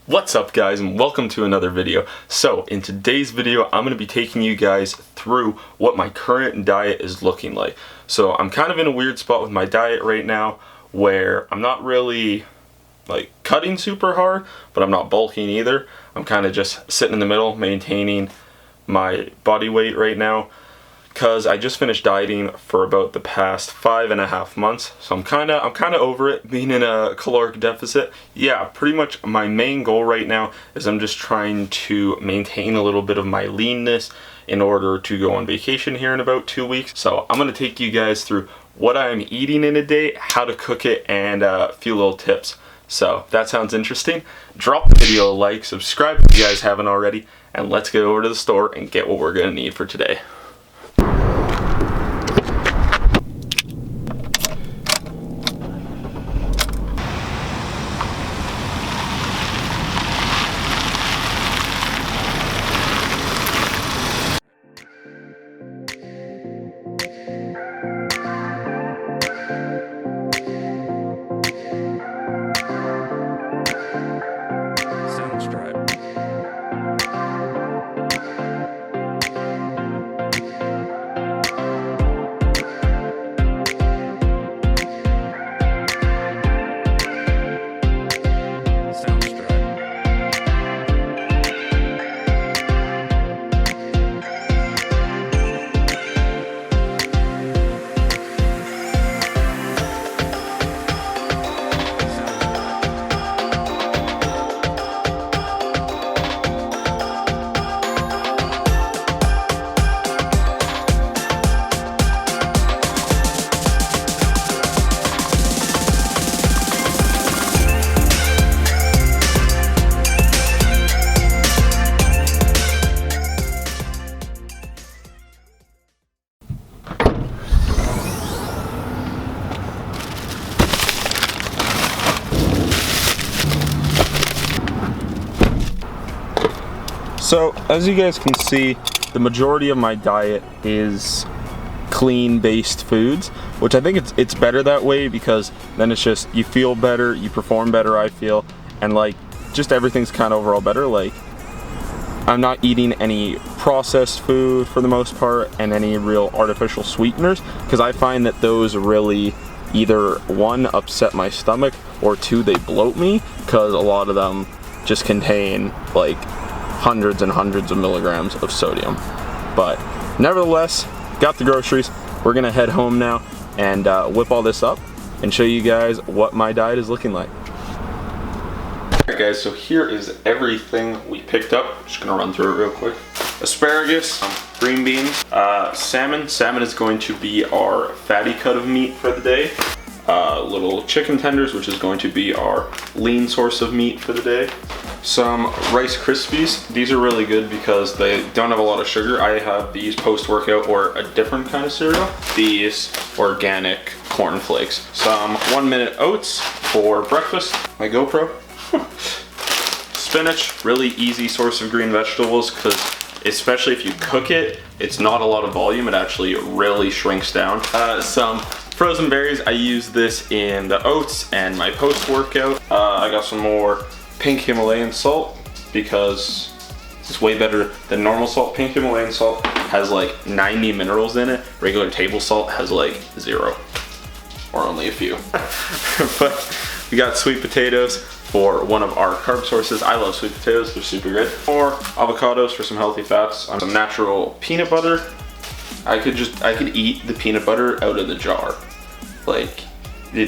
What's up guys, and welcome to another video. So in today's video I'm going to be taking you guys through what my current diet is looking like. So I'm kind of in a weird spot with my diet right now where I'm not really like cutting super hard, but I'm not bulking either. I'm kind of just sitting in the middle, maintaining my body weight right now, because I just finished dieting for about the past 5.5 months. So I'm kind of over it being in a caloric deficit. Yeah, pretty much my main goal right now is I'm just trying to maintain a little bit of my leanness in order to go on vacation here in about 2 weeks. So I'm going to take you guys through what I'm eating in a day, how to cook it, and a few little tips. So if that sounds interesting, drop the video a like, subscribe if you guys haven't already, and let's get over to the store and get what we're going to need for today. So as you guys can see, the majority of my diet is clean-based foods, which I think it's better that way, because then it's just you feel better, you perform better, I feel, and like just everything's kind of overall better. Like I'm not eating any processed food for the most part and any real artificial sweeteners, because I find that those really either one, upset my stomach, or two, they bloat me, because a lot of them just contain like hundreds and hundreds of milligrams of sodium. But nevertheless, got the groceries. We're gonna head home now and whip all this up and show you guys what my diet is looking like. Alright guys, so here is everything we picked up. Just gonna run through it real quick. Asparagus, green beans, salmon. Salmon is going to be our fatty cut of meat for the day. Little chicken tenders, which is going to be our lean source of meat for the day. Some Rice Krispies. These are really good because they don't have a lot of sugar. I have these post-workout, or a different kind of cereal. These organic corn flakes. Some 1 minute oats for breakfast. My GoPro. Spinach, really easy source of green vegetables, because especially if you cook it, it's not a lot of volume. It actually really shrinks down. Some frozen berries. I use this in the oats and my post-workout. I got some more pink Himalayan salt, because it's way better than normal salt. Pink Himalayan salt has like 90 minerals in it. Regular table salt has like 0, or only a few. But we got sweet potatoes for one of our carb sources. I love sweet potatoes, they're super good. More avocados for some healthy fats. Some natural peanut butter. I could eat the peanut butter out of the jar. Like, I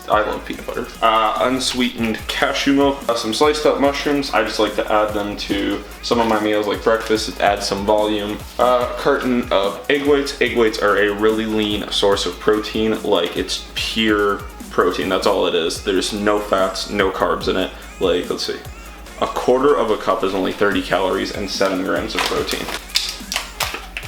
love peanut butter. Unsweetened cashew milk. Some sliced up mushrooms. I just like to add them to some of my meals, like breakfast. It adds some volume. Carton of egg whites. Egg whites are a really lean source of protein. Like, it's pure protein, that's all it is. There's no fats, no carbs in it. Like, let's see. A quarter of a cup is only 30 calories and 7 grams of protein.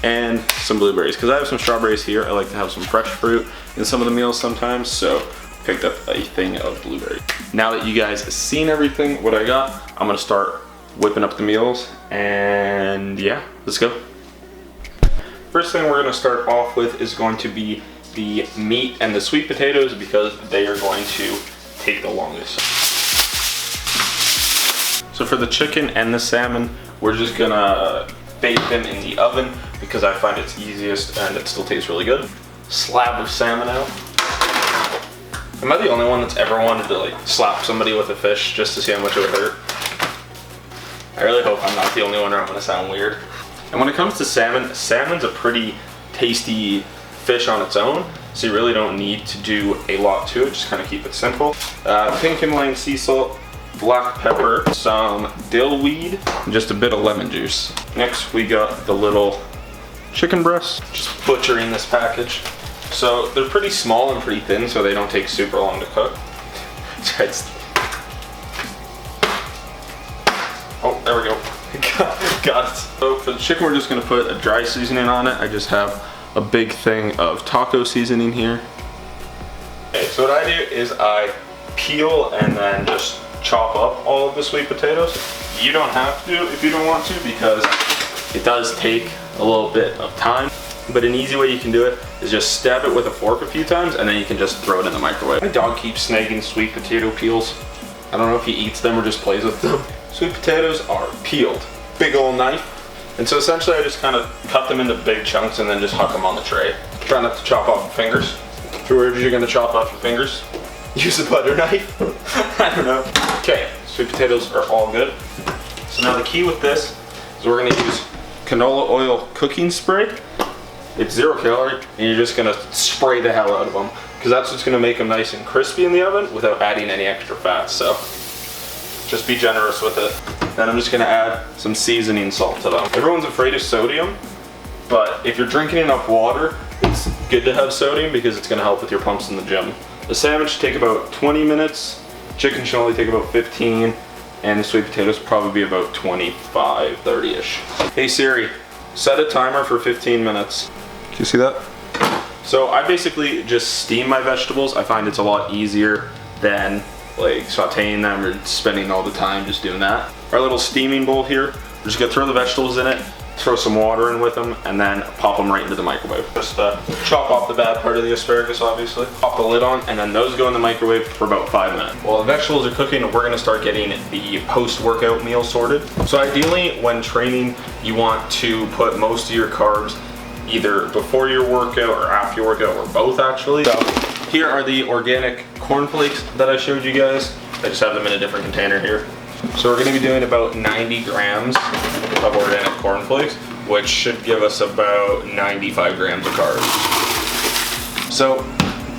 And some blueberries, because I have some strawberries here. I like to have some fresh fruit in some of the meals sometimes, so picked up a thing of blueberries. Now that you guys have seen everything, what I got, I'm gonna start whipping up the meals, and yeah, let's go. First thing we're gonna start off with is going to be the meat and the sweet potatoes, because they are going to take the longest. So for the chicken and the salmon, we're just gonna bake them in the oven because I find it's easiest and it still tastes really good. Slab of salmon out. Am I the only one that's ever wanted to like slap somebody with a fish just to see how much it would hurt? I really hope I'm not the only one or I'm gonna sound weird. And when it comes to salmon, salmon's a pretty tasty fish on its own, so you really don't need to do a lot to it, just kind of keep it simple. Pink Himalayan sea salt, black pepper, some dill weed, and just a bit of lemon juice. Next we got the little chicken breasts, just butchering this package. So they're pretty small and pretty thin, so they don't take super long to cook. Oh, there we go. Got it. So for the chicken, we're just gonna put a dry seasoning on it. I just have a big thing of taco seasoning here. Okay, so what I do is I peel and then just chop up all of the sweet potatoes. You don't have to if you don't want to, because it does take a little bit of time. But an easy way you can do it is just stab it with a fork a few times and then you can just throw it in the microwave. My dog keeps snagging sweet potato peels. I don't know if he eats them or just plays with them. Sweet potatoes are peeled. Big old knife. And so essentially I just kind of cut them into big chunks and then just huck them on the tray. Try not to chop off your fingers. If you're worried you're gonna chop off your fingers, use a butter knife. I don't know. Okay, sweet potatoes are all good. So now the key with this is we're gonna use canola oil cooking spray. It's 0 calorie, and you're just gonna spray the hell out of them, because that's what's gonna make them nice and crispy in the oven without adding any extra fat. So just be generous with it. Then I'm just gonna add some seasoning salt to them. Everyone's afraid of sodium, but if you're drinking enough water, it's good to have sodium because it's gonna help with your pumps in the gym. The salmon should take about 20 minutes, chicken should only take about 15, and the sweet potatoes probably be about 25, 30-ish. Hey Siri, set a timer for 15 minutes. Can you see that? So I basically just steam my vegetables. I find it's a lot easier than like sauteing them or spending all the time just doing that. Our little steaming bowl here, we're just gonna throw the vegetables in it, throw some water in with them, and then pop them right into the microwave. Just chop off the bad part of the asparagus, obviously. Pop the lid on, and then those go in the microwave for about 5 minutes. While the vegetables are cooking, we're gonna start getting the post-workout meal sorted. So ideally, when training, you want to put most of your carbs either before your workout or after your workout, or both actually. So here are the organic cornflakes that I showed you guys. I just have them in a different container here. So we're gonna be doing about 90 grams of organic cornflakes, which should give us about 95 grams of carbs. So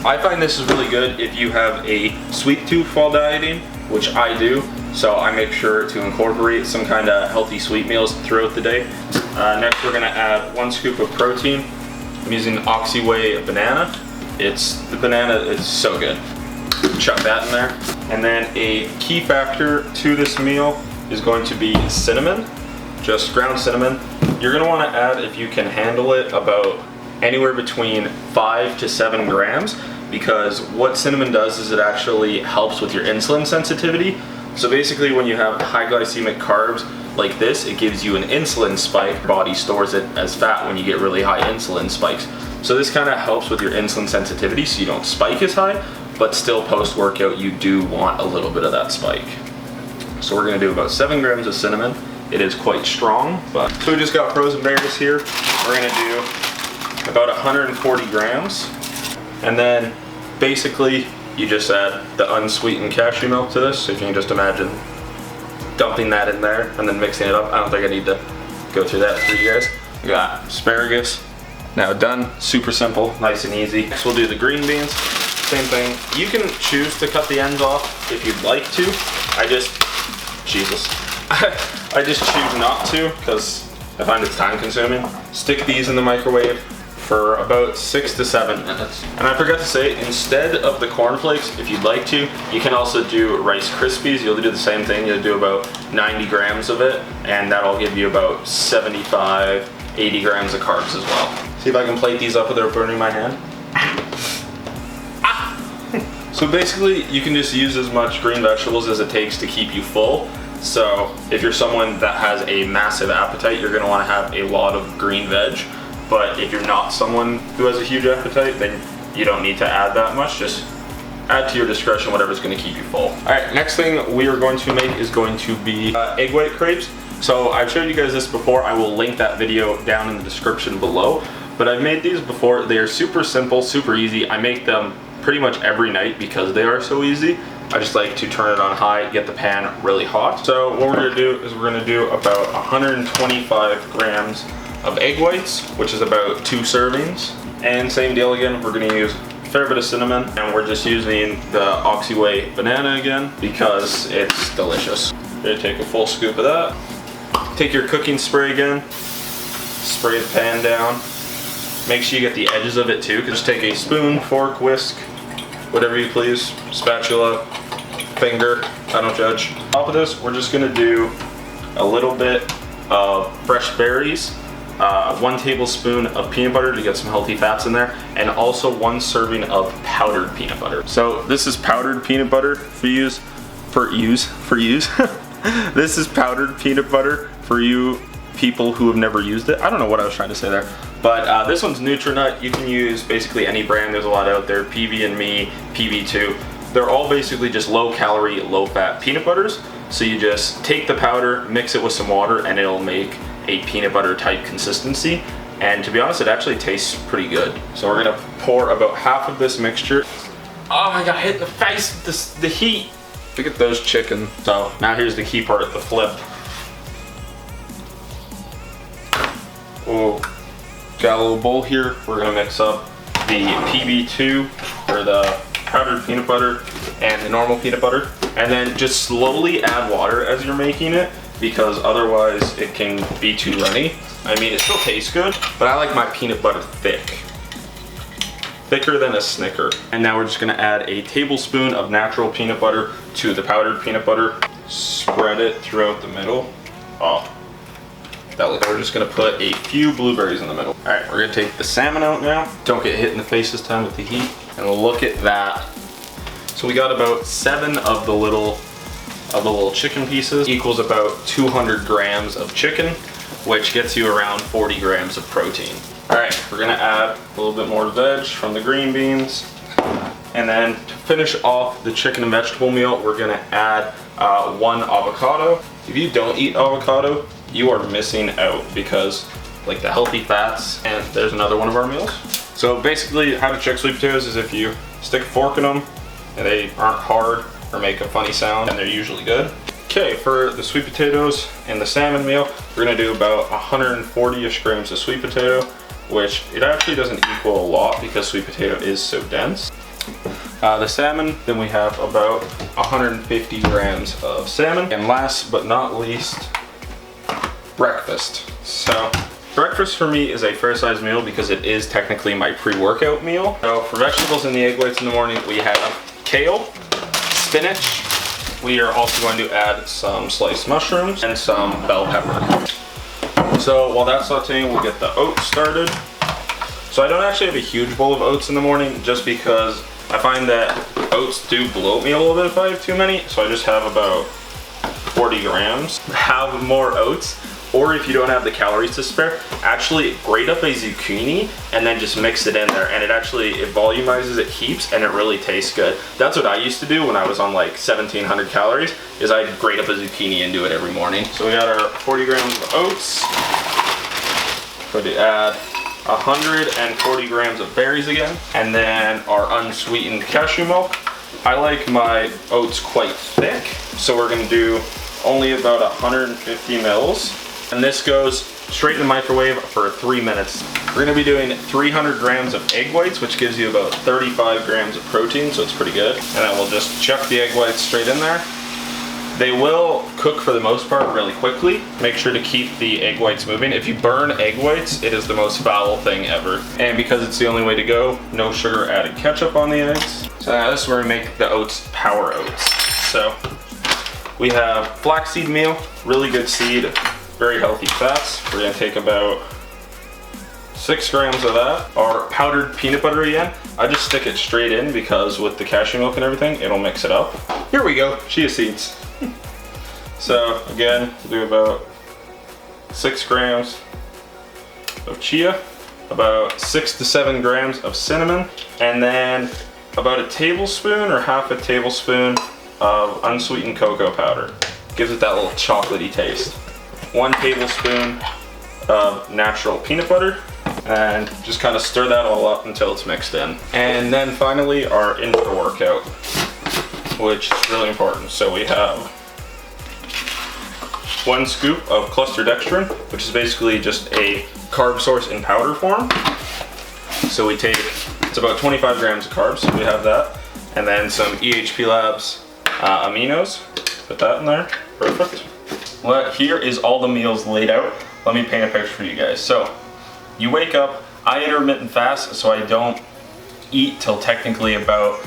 I find this is really good if you have a sweet tooth while dieting, which I do. So I make sure to incorporate some kind of healthy sweet meals throughout the day. Next we're gonna add 1 scoop of protein. I'm using Oxyway banana. The banana is so good. Chuck that in there. And then a key factor to this meal is going to be cinnamon, just ground cinnamon. You're gonna wanna add, if you can handle it, about anywhere between 5 to 7 grams, because what cinnamon does is it actually helps with your insulin sensitivity. So basically when you have high glycemic carbs like this, it gives you an insulin spike. Your body stores it as fat when you get really high insulin spikes. So this kind of helps with your insulin sensitivity so you don't spike as high, but still post-workout you do want a little bit of that spike. So we're gonna do about 7 grams of cinnamon. It is quite strong, but so we just got frozen berries here. We're gonna do about 140 grams. And then basically you just add the unsweetened cashew milk to this. So if you can just imagine dumping that in there and then mixing it up. I don't think I need to go through that for you guys. We got asparagus, now done, super simple, nice and easy. Next we'll do the green beans, same thing. You can choose to cut the ends off if you'd like to. I just choose not to because I find it's time consuming. Stick these in the microwave for about 6 to 7 minutes. And I forgot to say, instead of the cornflakes, if you'd like to, you can also do Rice Krispies. You'll do the same thing. You'll do about 90 grams of it, and that'll give you about 75, 80 grams of carbs as well. See if I can plate these up without burning my hand. So basically, you can just use as much green vegetables as it takes to keep you full. So if you're someone that has a massive appetite, you're gonna wanna have a lot of green veg. But if you're not someone who has a huge appetite, then you don't need to add that much. Just add to your discretion whatever's going to keep you full. All right, next thing we are going to make is going to be egg white crepes. So I've showed you guys this before. I will link that video down in the description below. But I've made these before. They are super simple, super easy. I make them pretty much every night because they are so easy. I just like to turn it on high, get the pan really hot. So what we're gonna do is we're gonna do about 125 grams of egg whites, which is about 2 servings. And same deal again, we're gonna use a fair bit of cinnamon, and we're just using the Oxyway banana again because it's delicious. We're gonna take a full scoop of that. Take your cooking spray again, spray the pan down. Make sure you get the edges of it too. Just take a spoon, fork, whisk, whatever you please, spatula, finger, I don't judge. On top of this, we're just gonna do a little bit of fresh berries, 1 tablespoon of peanut butter to get some healthy fats in there, and also 1 serving of powdered peanut butter. So this is powdered peanut butter for use. This is powdered peanut butter for you people who have never used it. I don't know what I was trying to say there. But this one's Nutrinut. You can use basically any brand. There's a lot out there. PB and Me, PB2. They're all basically just low calorie, low fat peanut butters. So you just take the powder, mix it with some water, and it'll make a peanut butter type consistency. And to be honest, it actually tastes pretty good. So we're gonna pour about half of this mixture. Oh, I got hit in the face with the heat. Look at those chicken. So now here's the key part, the flip. Oh. Got a little bowl here. We're gonna mix up the PB2 or the powdered peanut butter and the normal peanut butter, and then just slowly add water as you're making it because otherwise it can be too runny. I mean, it still tastes good, but I like my peanut butter thick. Thicker than a Snicker. And now we're just gonna add a tablespoon of natural peanut butter to the powdered peanut butter. Spread it throughout the middle. Oh. We're just gonna put a few blueberries in the middle. All right, we're gonna take the salmon out now. Don't get hit in the face this time with the heat. And look at that. So we got about 7 of the little chicken pieces. Equals about 200 grams of chicken, which gets you around 40 grams of protein. All right, we're gonna add a little bit more veg from the green beans. And then to finish off the chicken and vegetable meal, we're gonna add 1 avocado. If you don't eat avocado, you are missing out because like the healthy fats. And there's another one of our meals. So basically how to check sweet potatoes is if you stick a fork in them and they aren't hard or make a funny sound, and they're usually good. Okay, for the sweet potatoes and the salmon meal, we're gonna do about 140-ish grams of sweet potato, which it actually doesn't equal a lot because sweet potato is so dense. The salmon, then we have about 150 grams of salmon. And last but not least, breakfast. So breakfast for me is a fair sized meal because it is technically my pre-workout meal. So for vegetables and the egg whites in the morning, we have kale, spinach. We are also going to add some sliced mushrooms and some bell pepper. So while that's sauteing, we'll get the oats started. So I don't actually have a huge bowl of oats in the morning just because I find that oats do bloat me a little bit if I have too many. So I just have about 40 grams. Have more oats. Or if you don't have the calories to spare, actually grate up a zucchini and then just mix it in there, and it volumizes, it keeps, and it really tastes good. That's what I used to do when I was on like 1,700 calories, is I'd grate up a zucchini and do it every morning. So we got our 40 grams of oats. Going to add 140 grams of berries again, and then our unsweetened cashew milk. I like my oats quite thick, so we're gonna do only about 150 mils. And this goes straight in the microwave for 3 minutes. We're gonna be doing 300 grams of egg whites, which gives you about 35 grams of protein, so it's pretty good. And then we'll just chuck the egg whites straight in there. They will cook for the most part really quickly. Make sure to keep the egg whites moving. If you burn egg whites, it is the most foul thing ever. And because it's the only way to go, no sugar added ketchup on the eggs. So now this is where we make the oats power oats. So we have flaxseed meal, really good seed, very healthy fats. We're gonna take about 6 grams of that. Our powdered peanut butter again, I just stick it straight in because with the cashew milk and everything, it'll mix it up. Here we go, chia seeds. So again, we'll do about 6 grams of chia, about 6 to 7 grams of cinnamon, and then about a tablespoon or half a tablespoon of unsweetened cocoa powder. Gives it that little chocolatey taste. 1 tablespoon of natural peanut butter, and just kind of stir that all up until it's mixed in. And then finally our intra-workout, which is really important. So we have 1 scoop of cluster dextrin, which is basically just a carb source in powder form. So we take, it's about 25 grams of carbs, so we have that. And then some EHP Labs aminos, put that in there, perfect. Well, here is all the meals laid out. Let me paint a picture for you guys. So, you wake up, I intermittent fast, so I don't eat till technically about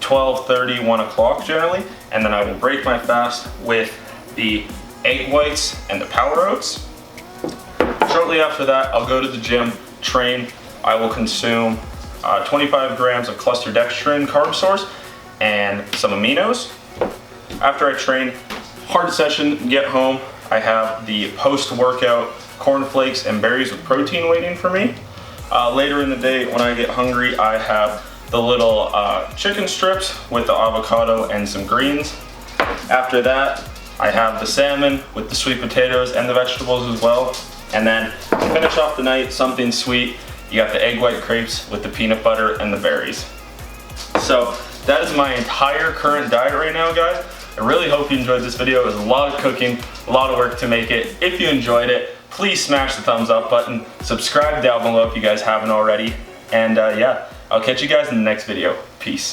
12:30, 1 o'clock generally, and then I will break my fast with the egg whites and the power oats. Shortly after that, I'll go to the gym, train. I will consume 25 grams of cluster dextrin carb source and some aminos. After I train, hard session, get home, I have the post-workout cornflakes and berries with protein waiting for me. Later in the day, when I get hungry, I have the little chicken strips with the avocado and some greens. After that, I have the salmon with the sweet potatoes and the vegetables as well. And then to finish off the night, something sweet. You got the egg white crepes with the peanut butter and the berries. So that is my entire current diet right now, guys. I really hope you enjoyed this video. It was a lot of cooking, a lot of work to make it. If you enjoyed it, please smash the thumbs up button. Subscribe down below if you guys haven't already. And yeah, I'll catch you guys in the next video. Peace.